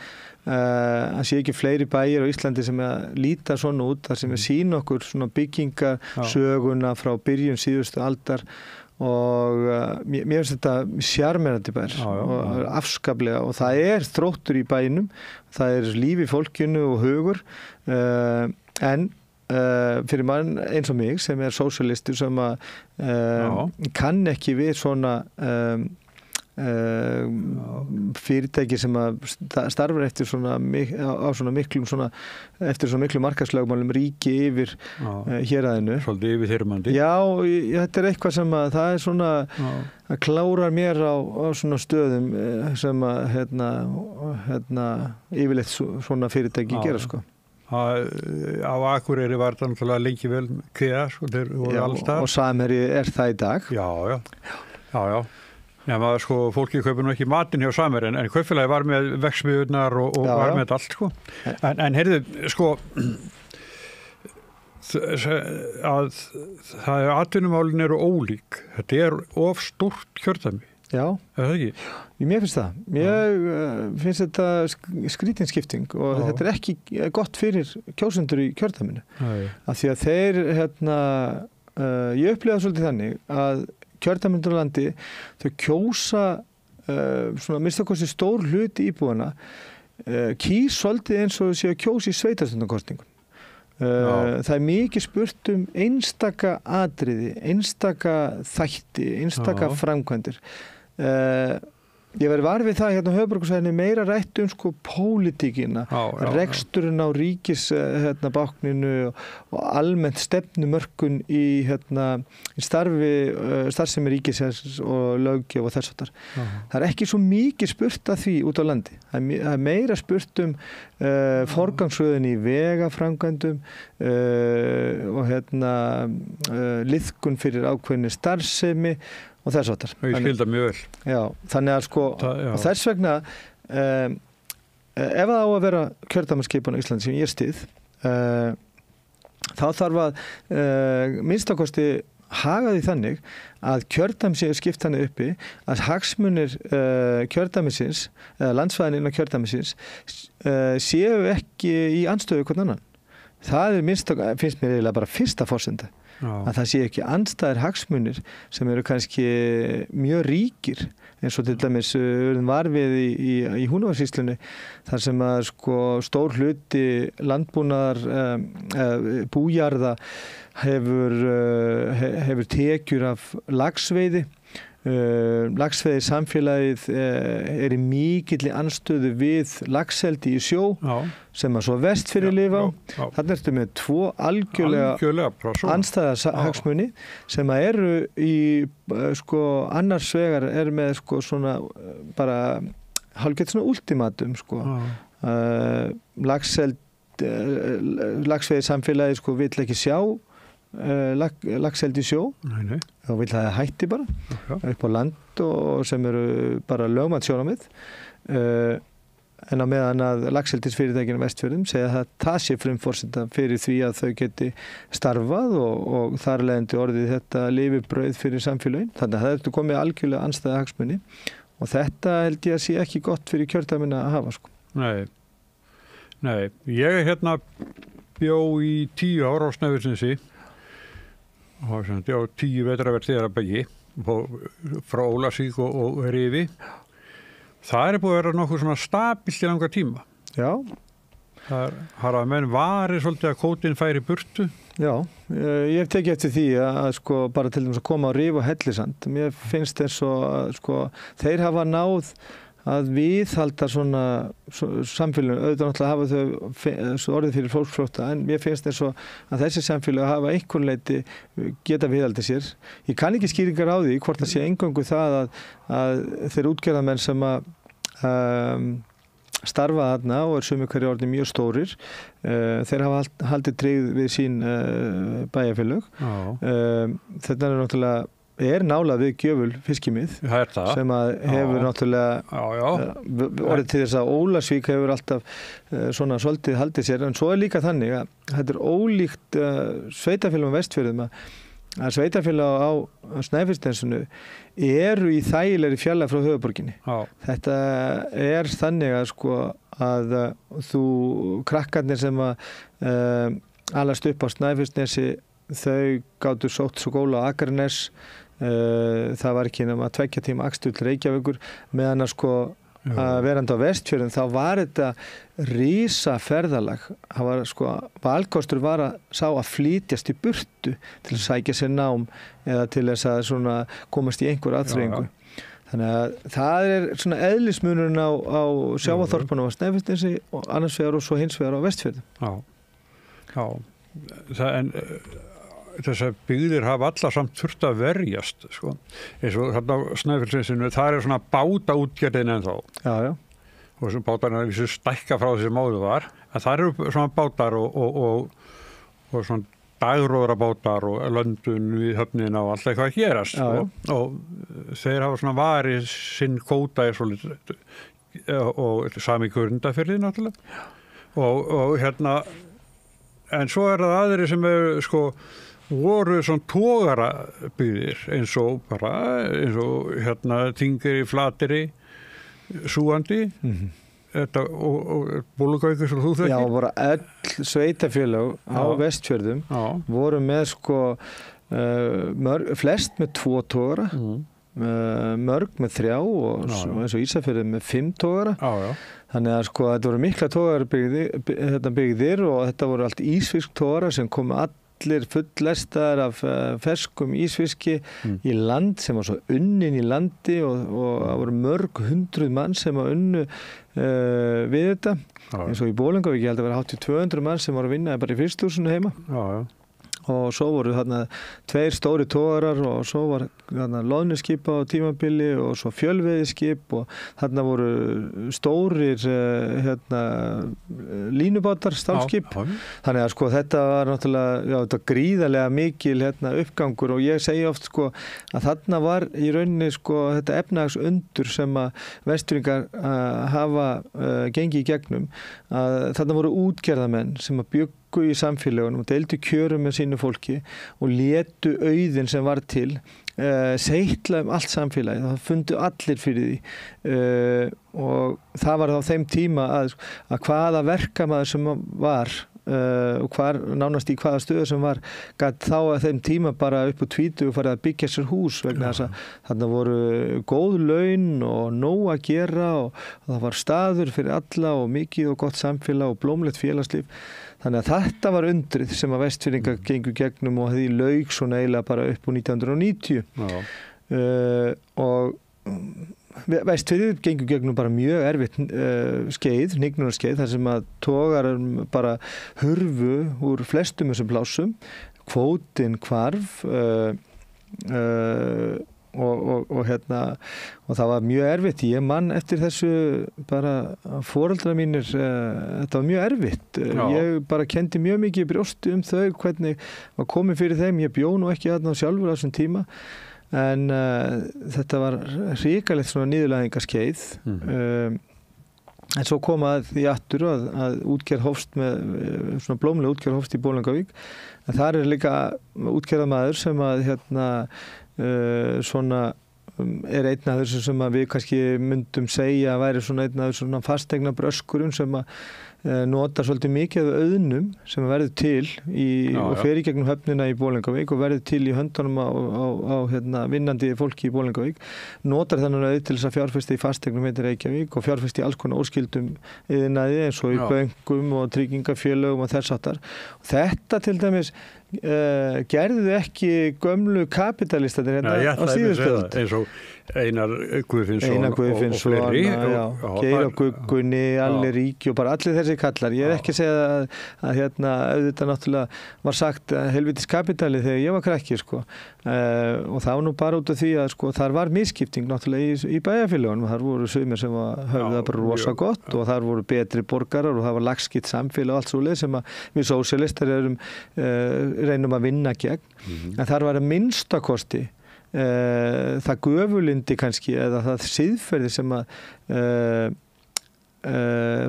að sé ekki fleiri bæir á Íslandi sem að líta svona út, þar sem að sýna okkur svona byggingasöguna frá byrjun síðustu aldar og mér finnst þetta sjarmerandi bær og afskaplega og það er þróttur í bænum, það er líf í fólkinu og hugur en fyrir mann eins og mig sem er sósíalistur sem að kann ekki við svona fyrirtæki sem að starfar eftir svona á svona miklum svona eftir svona miklu markaðslögmálum ríki yfir héraðinu. Svolítið yfir þyrmandi. Já, þetta er eitthvað sem að það er svona að klárar mér á svona stöðum sem að yfirleitt svona fyrirtæki gera sko. Á Akureyri var það náttúrulega lengi vel KEA sko, þeir voru allstað. Og Samherji er það í dag. Já. Já, maður sko, fólki kaupir nú ekki matinn hjá Samherji en kaupfélagi var með verksmiðjurnar og var með allt sko. En heyrðu, sko, að það er atvinnumálin eru ólík. Þetta er of stórt kjördæmi. Já. Er það ekki? Mér finnst það. Mér finnst þetta skrítinskipting og þetta er ekki gott fyrir kjósendur í kjördæminu. Af því að þeir, ég upplifa svolítið þannig að kjördæmindur á landi, þau kjósa svona minnstakosti stór hluti íbúana kýs svolítið eins og séu að kjósa í sveitarstjórnarkosningum. Það er mikið spurt einstaka atriði, einstaka þætti, einstaka framkvæmdir. Ég verið var við það hérna á höfuðborgarsvæðinu meira rætt sko pólitíkina, reksturinn á ríkisbákninu og almennt stefnumörkun í starfsemi ríkisins og löggjöf og þess háttar. Það er ekki svo mikið spurt að því út á landi. Það er meira spurt forgangsröðin í vegaframkvæmdum og liðkun fyrir ákveðinni starfsemi og þess áttar. Ég skilda mjög vel. Já, þannig að sko, og þess vegna, ef það á að vera kjördæmaskipan á Íslandi sem ég styð, þá þarf að minnstakosti haga því þannig að kjördæmi séu skipt þannig uppi að hagsmunir kjördæmisins, eða landsvæðin innan kjördæmisins, séu ekki í andstöðu hvern annan. Það er finnst mér eiginlega bara fyrsta forsenda. að það sé ekki andstæðir hagsmunir sem eru kannski mjög ríkir eins og til dæmis var við í Húnavatnssýslunni þar sem að sko stór hluti landbúnaðar bújarða hefur tekjur af laxveiði. Laxveiði samfélagið í mikilli anstöðu við laxeldi í sjó sem að svo Vestfirði lifa á. Þarna ertu með tvo algjörlega andstæða hagsmuni sem að eru í sko annars vegar með sko svona bara hálfgett svona ultimatum sko. Laxveiði samfélagið sko vill ekki sjá laxeldi í sjó og vill það hætti bara upp á land og sem eru bara lögmætt sjónarmið en á meðan að laxeldisfyrirtækinu Vestfjörðum segja að það sé frumforsenda fyrir því að þau geti starfað og þar leiðandi orðið þetta lifibrauð fyrir samfélögin þannig að það ertu komið algjörlega andstæða hagsmuni og þetta held ég að sé ekki gott fyrir kjördæmina að hafa sko. Nei, ég hérna bjó í 10 ár á Snæfellsnesi og ég á 10 vetrarverð þegar að bægi frá Ólafsvík og Rifi. Það búið að vera nokkuð svona stabilt í langa tíma. Já. Það har að menn varið svolítið að kvótinn færi burtu. Já, ég hef tekið eftir því að sko bara til dæmis að koma á Rif og Hellisand. Mér finnst eins og sko þeir hafa náð að viðhalda svona samfélögum, auðvitað náttúrulega hafa þau orðið fyrir fólksflótta en mér finnst eins og að þessi samfélög hafa einhvern leyti geta viðhaldið sér. Ég kann ekki skýringar á því hvort það sé eingöngu það að þeir útgerðarmenn sem að starfa þarna og sumir hverju orðið mjög stórir þeir hafa haldið tryggð við sín bæjarfélög. Þetta náttúrulega nálað við gjöful fiskimið sem að hefur náttúrulega orðið til þess að Ólafsvík hefur alltaf svona svolítið haldið sér en svo líka þannig að þetta ólíkt sveitarfélögum Vestfjörðum að sveitarfélög á Snæfellsnesinu eru í þægilegri fjarlægð frá höfuðborginni. Þetta þannig að sko að þú krakkarnir sem að alast upp á Snæfellsnesi þau gátu sótt skóla á Akranes það var ekki nema 2 tíma akstur til Reykjavíkur meðan að sko að verandi á Vestfjörðum þá var þetta risa ferðalag það var sko valkostur var að sá að flytjast í burtu til að sækja sér nám eða til þess að svona komast í einhver aðþrengingu þannig að það svona eðlismunurinn á sjávarþorpunum á Snæfellsnesi og annars vegar og svo hins vegar á Vestfjörðum. En þessar byggðir hafa alla samt þurft að verjast sko. Eins og þarna á Snæfellsnesinu það svona bátaútgerðin ennþá og þessum bátarnir er vissu stækka frá þessi máðu var en það eru svona bátar og svona dagróðrabátar og löndun við höfnina og allt eitthvað að gerast og þeir hafa svona varið sinn kvóta og sami Grundarfirði náttúrulega og hérna en svo það aðri sem sko voru svona togarabyggðir eins og hérna Þingeyri, Flateyri, Súgandi þetta og Bolungarvíkur sem þú þekkir. Já, voru öll sveitafélög á Vestfjörðum voru með sko flest með 2 togara mörg með 3 og eins og Ísafjörði með 5 togara. Þannig að sko þetta voru mikla togarabyggðir og þetta voru allt ísfisktogarar sem komu allir fullestaðar af ferskum ísfiski í land sem var svo unnin í landi og það voru mörg 100 mann sem var unnu við þetta. Eins og í Bolungarvík ég held að vera hátt í 200 mann sem voru að vinna bara í fiskstúsinu heima. Og svo voru þarna 2 stóri togarar og svo var þarna loðnuskip á tímabili og svo fjölveiðiskip og þarna voru stórir línubátar, stálskip. Þannig að sko þetta var náttúrulega þetta gríðarlega mikil uppgangur og ég segi oft sko að þarna var í rauninni sko þetta efnahagsundur sem að Vestfirðingar hafa gengið í gegnum að þarna voru útgerðarmenn sem að bjuggu í samfélagunum og deildu kjörum með sínu fólki og létu auðin sem var til seitla allt samfélagið, það fundu allir fyrir því og það var á þeim tíma að hvaða verkamaður sem var og hvar, nánast í hvaða stöðu sem var, gat þá að þeim tíma bara upp á 20 farið að byggja sér hús vegna þess að þarna voru góð laun og nóg að gera og það var staður fyrir alla og mikið og gott samfélag og blómlegt félagslíf. Þannig að þetta var undrið sem að Vestfirðingar gengu gegnum og því lauk svona eiginlega bara upp á 1990. Og Vestfirðir gengur gegnum bara mjög erfitt skeið, hnignunaraskeið, þar sem að togarar bara hurfu úr flestum þessum plásum, kvótinn hvarf og það var mjög erfitt. Ég man eftir þessu bara foreldrar mínir, þetta var mjög erfitt. Ég bara kendi mjög mikið í brjósti þau, hvernig var komið fyrir þeim. Ég bjó nú ekki þarna sjálfur á þessum tíma. En þetta var hrikalegt svona niðurlægingaskeið en svo kom að því aftur að útgerð hófst með svona blómlega útgerð hófst í Bolungarvík en þar líka útgerðarmaður sem að svona einn af þessu sem að við kannski myndum segja að væri svona einn af þessu svona fastegna bröskurinn sem að notar svolítið mikið af auðnum sem verður til og fer í gegnum höfnina í Bolungarvík og verður til í höndunum á vinnandi fólki í Bolungarvík, notar þennan auð til þess að fjárfesta í fastegnum í Reykjavík og fjárfesta í alls konar óskyldum iðnaði eins og í bönkum og tryggingafélögum og þess háttar. Þetta til dæmis gerðu ekki gömlu kapitalistarnir á síðustu öld. Eins og Einar Guðfinnsson og fleiri. Geir og Guggunni, Alli Ríki og bara allir þessi kallar. Ég ekki að segja að auðvitað náttúrulega var sagt helvitis kapitali þegar ég var krakki og það var nú bara út af því að þar var misskipting náttúrulega í bæjarfélögunum. Þar voru sumir sem höfðu það bara rosa gott og þar voru betri borgarar og það var lagskipt samfélag og allt svoleið sem að við sósíalistar reynum að vinna gegn. En þar var að minnstakosti það göfulindi kannski eða það siðferði sem að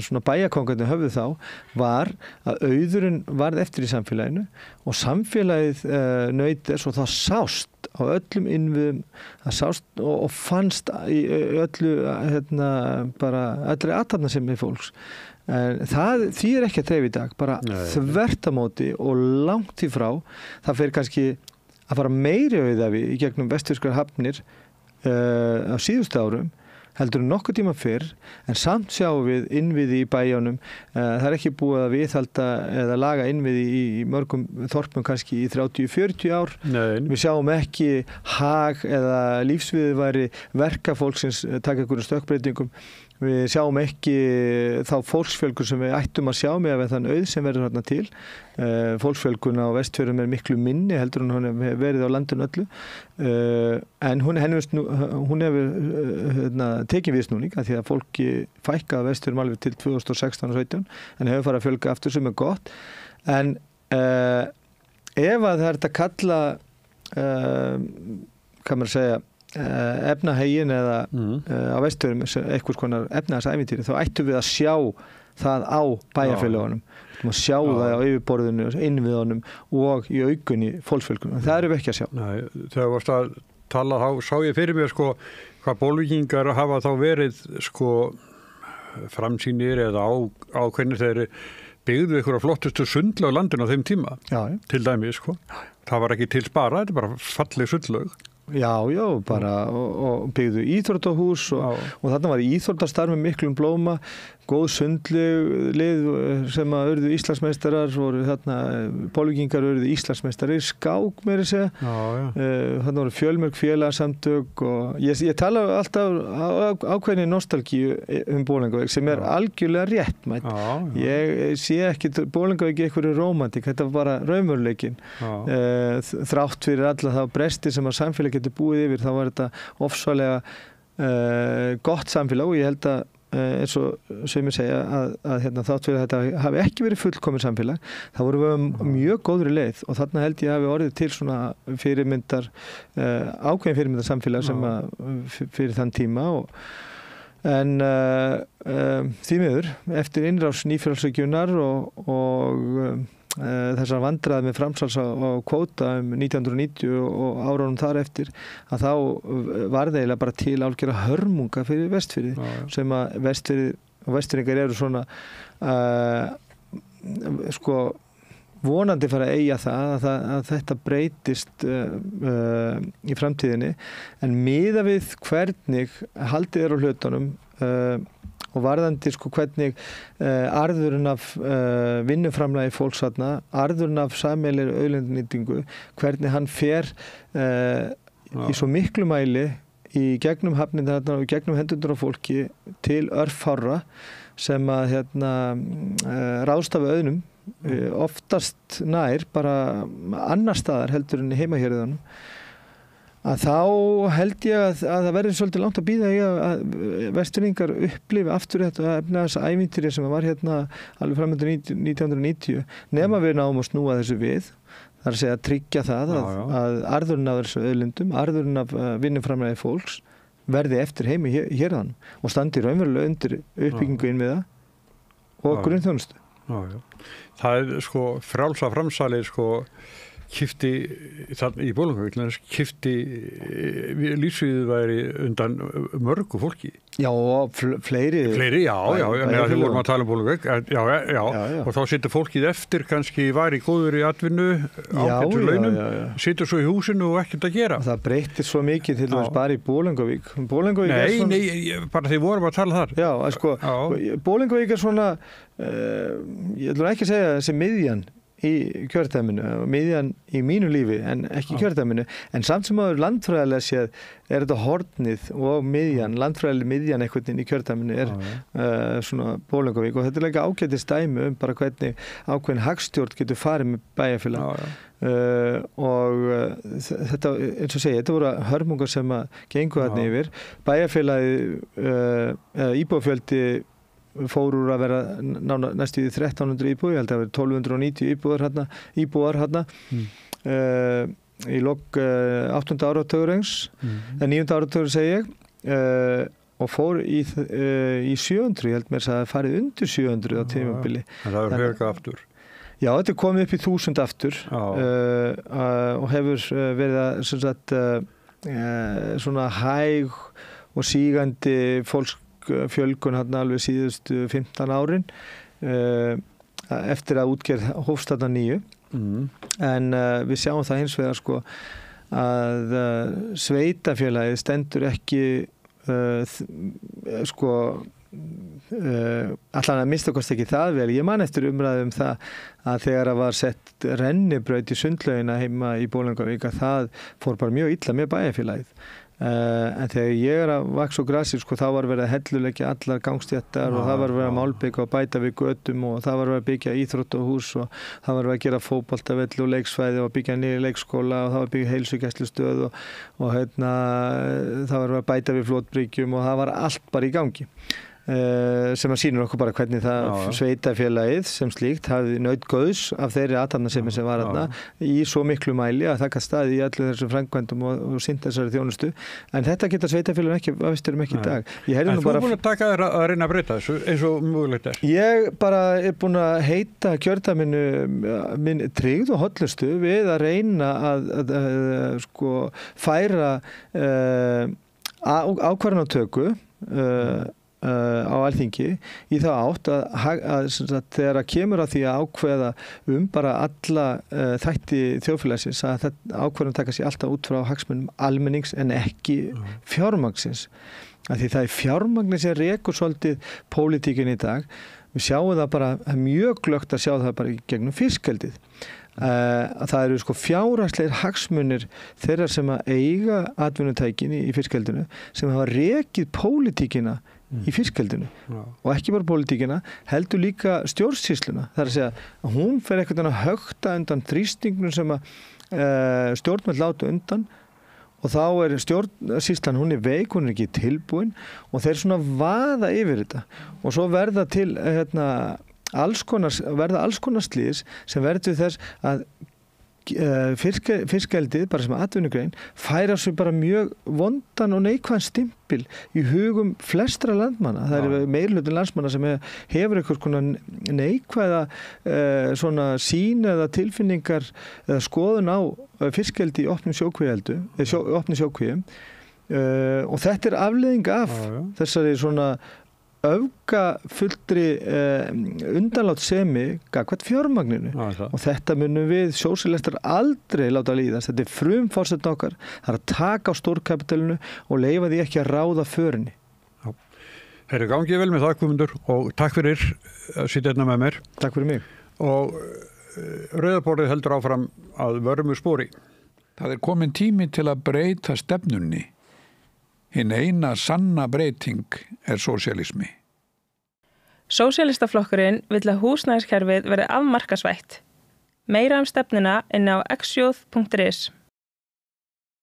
svona bæjarkongarnir höfðu þá var að auðurinn varð eftir í samfélaginu og samfélagið naut þess og það sást á öllum innviðum, það sást og fannst í öllu bara allri athafnasemi fólks. En það þýðir ekki að dreifa í dag, bara þvert á móti og langt í frá. Það fer kannski að fara meiri auðafi í gegnum vestfirskar hafnir á síðustu árum heldur nokkuð tíma fyrr, en samt sjáum við innviði í bæjunum. Það er ekki búið að viðhalda eða laga innviði í mörgum þorpum kannski í 30-40 ár. Nei. Við sjáum ekki hag eða lífsviðurværi verkafólksins taka einhverjum stökkbreytingum. Við sjáum ekki þá fólksfjölgun sem við ættum að sjá með þann auð sem verður þarna til. Fólksfjölgun á Vestfjörðum miklu minni heldur en hún hefur verið á landinu öllu. En hún hefur tekið viðsnúning því að fólki fækka á Vestfjörðum alveg til 2016 og 2017 en hefur farið að fjölga aftur sem gott. En ef að það er að kalla, kann maður segja, efnahegin eða á Vestfjörðum eitthvað konar efnahagsævintýri, þá ættum við að sjá það á bæjarfélögunum. Við ættum að sjá það á yfirborðinu, innviðunum og í aukunni fólksfjölgunum. Það erum við ekki að sjá. Nei, þegar varst að tala þá sá ég fyrir mér hvað Bolvíkingar hafa þá verið framsýnir eða ákveðnir þeir byggðu ykkur á flottustu sundlaug á landinu á þeim tíma. Til dæmis það var ekki til spara, þetta er bara falleg sundlaug. Já, bara og byggðu íþróttahús og þarna var íþróttastarf með miklum blóma, góð sundlið sem að urðu Íslandsmeistarar, voru þarna Bolvíkingar urðu Íslandsmeistarar, skák meira segja. Þarna voru fjölmörg félagasamtök og ég tala alltaf ákveðinni nostalgíu Bolungarvík sem er algjörlega réttmætt. Ég sé ekki Bolungarvík einhverju rómantík, þetta var bara raunveruleikinn. Þrátt fyrir alla þá bresti sem að samfélag getur búið yfir, þá var þetta ofsalega gott samfélag og ég held að eins og sem ég segja að þátt fyrir þetta hafi ekki verið fullkomið samfélag, þá vorum við mjög góðri leið og þarna held ég hafi orðið til svona fyrirmyndar ákveðin fyrirmyndar samfélag sem að fyrir þann tíma en því miður eftir innrás nýfrjálshyggjunnar og þessar vandræði með framsals á kvóta 1990 og árunum þar eftir að þá var það eiginlega bara til algjörða hörmunga fyrir Vestfirði sem að Vestfirðingar eru svona sko vonandi fara að eiga það að þetta breytist í framtíðinni en miða við hvernig haldið á hlutunum og varðandi sko hvernig arðurinn af vinnuframlagi fólks þarna, arðurinn af sameiginlegri auðlindanýtingu, hvernig hann fer í svo miklu mæli í gegnum hafnirnar og í gegnum hendurnar á fólki til örfárra sem að ráðstafa auðnum oftast nær bara annar staðar heldur en í heimahjörðunum að þá held ég að það verður svolítið langt að bíða í að Vestfirðingar upplifi aftur þetta efnahagsævintýri sem var alveg fram undir 1990 nema við náum að snúa þessu við það að segja að tryggja það að arðurinn af þessu auðlindum, arðurinn af vinnuframlagi fólks verði eftir heimi hérðan og standi raunverulega undir uppbyggingu innviða og grunnþjónustu. Það sko frjálsa framsalið sko kipti í Bolungarvík kipti lífsviðið væri undan mörgu fólki. Já, og fleiri, já, við vorum að tala um Bolungarvík, já, og þá situr fólkið eftir, kannski var í góður í atvinnu, ágættu launum, situr svo í húsinu og ekkert að gera. Það breytir svo mikið til þess bara í Bolungarvík. Nei, bara því vorum að tala þar. Já, sko, Bolungarvík svona, ég ætlum ekki að segja þessi miðjan í kjördæminu, miðjan í mínu lífi en ekki kjördæminu, en samt sem áður landfræðilega séð þetta hornið og miðjan, landfræðilega miðjan einhvern veginn í kjördæminu svona Bolungarvík og þetta líka ágætis dæmi bara hvernig ákveðin hagstjórn getur farið með bæjarfélag og þetta, eins og segja, þetta voru hörmungar sem að gengu þarna yfir bæjarfélagið íbúafjöldi fór úr að vera næstu í 1300 íbúi, ég held að það var 1290 íbúar hérna í lok 8. áratugur eins, 9. áratugur segi ég og fór í 700, ég held mér að það farið undir 700 á tímabili. En það er höga aftur. Já, þetta er komið upp í 1000 aftur og hefur verið að svona hæg og sígandi fjölgun alveg síðustu 15 árin eftir að útgerð hófst þarna nýju en við sjáum það hins vegar sko að sveitafélagið stendur ekki sko allan að minnstakosti ekki það vel. Ég man eftir umræðum það að þegar það var sett rennibraut í sundlaugina heima í Bolungarvík að það fór bara mjög illa með bæjarfélagið. En þegar ég að vaks og grasi sko, þá var verið að helluleggja allar gangstéttar og það var verið að málbyggja og bæta við götum og það var verið að byggja íþróttahús og það var verið að gera fótboltavelli og leiksvæði og byggja nýja leikskóla og það var byggja heilsugæslustöð og það var verið að bæta við flotbryggjum og það var allt bara í gangi. Sem að sýnir okkur bara hvernig það sveitafélagið sem slíkt hafði naut góðs af þeirri athafnasemi sem var þarna í svo miklu mæli að það gat staðið í öllu þessum framkvæmdum og sinnt þessari þjónustu en þetta geta sveitafélagin ekki afvisturum ekki í dag. En þú er búin að taka þér að reyna að breyta þessu eins og mögulegt er? Ég bara er búin að heita kjördæminu minn tryggð og hollustu við að reyna að sko færa ákvarðanatöku á Alþingi í það átt að þegar að kemur að því að ákveða bara alla þætti þjóðfélagsins að ákveðan taka sér alltaf út frá hagsmunum almennings en ekki fjármagnsins. Því það er fjármagnin sem rekur svolítið pólitíkin í dag. Við sjáum það bara, mjög glöggt að sjá það bara í gegnum fiskeldið. Það eru sko fjárhagslegir hagsmunir þeirra sem að eiga atvinnutækin í fiskeldinu sem hafa rekið pólitíkina í fiskeldinu og ekki bara pólitíkina heldur líka stjórnsýsluna. Það er að segja að hún fer eitthvað að högta undan þrýstingnum sem að stjórnvöld láta undan og þá er stjórnsýslan, hún er veik, hún er ekki tilbúin og þeir svona vaða yfir þetta og svo verða til alls konar slys sem verður til þess að fiskeldið bara sem atvinnugrein færa sér bara mjög vondan og neikvæðan stimpil í hugum flestra landmanna. Það eru meirihluti landsmanna sem hefur eitthvað konar neikvæða svona sýn eða tilfinningar eða skoðun á fiskeldi í opnum sjókvíum og þetta er afleiðing af þessari svona öfgafullri undanlátssemi gagnvart fjármagninu og þetta munum við sósíalistar aldrei láta líðast. Þetta frumforsenda okkar, það að taka á stórkapitalinu og leyfa því ekki að ráða förinni. Herri, gangið vel með það, Guðmundur, og takk fyrir að sitja hérna með mér. Takk fyrir mig. Og Rauða borðið heldur áfram að vörmu spori. Það komin tími til að breyta stefnunni. Hinn eina sanna breyting sósíalismi. Sósíalistaflokkurinn vill að húsnæðiskerfið verði afmarkasvætt. Meira stefnuna inn á xjóð.is.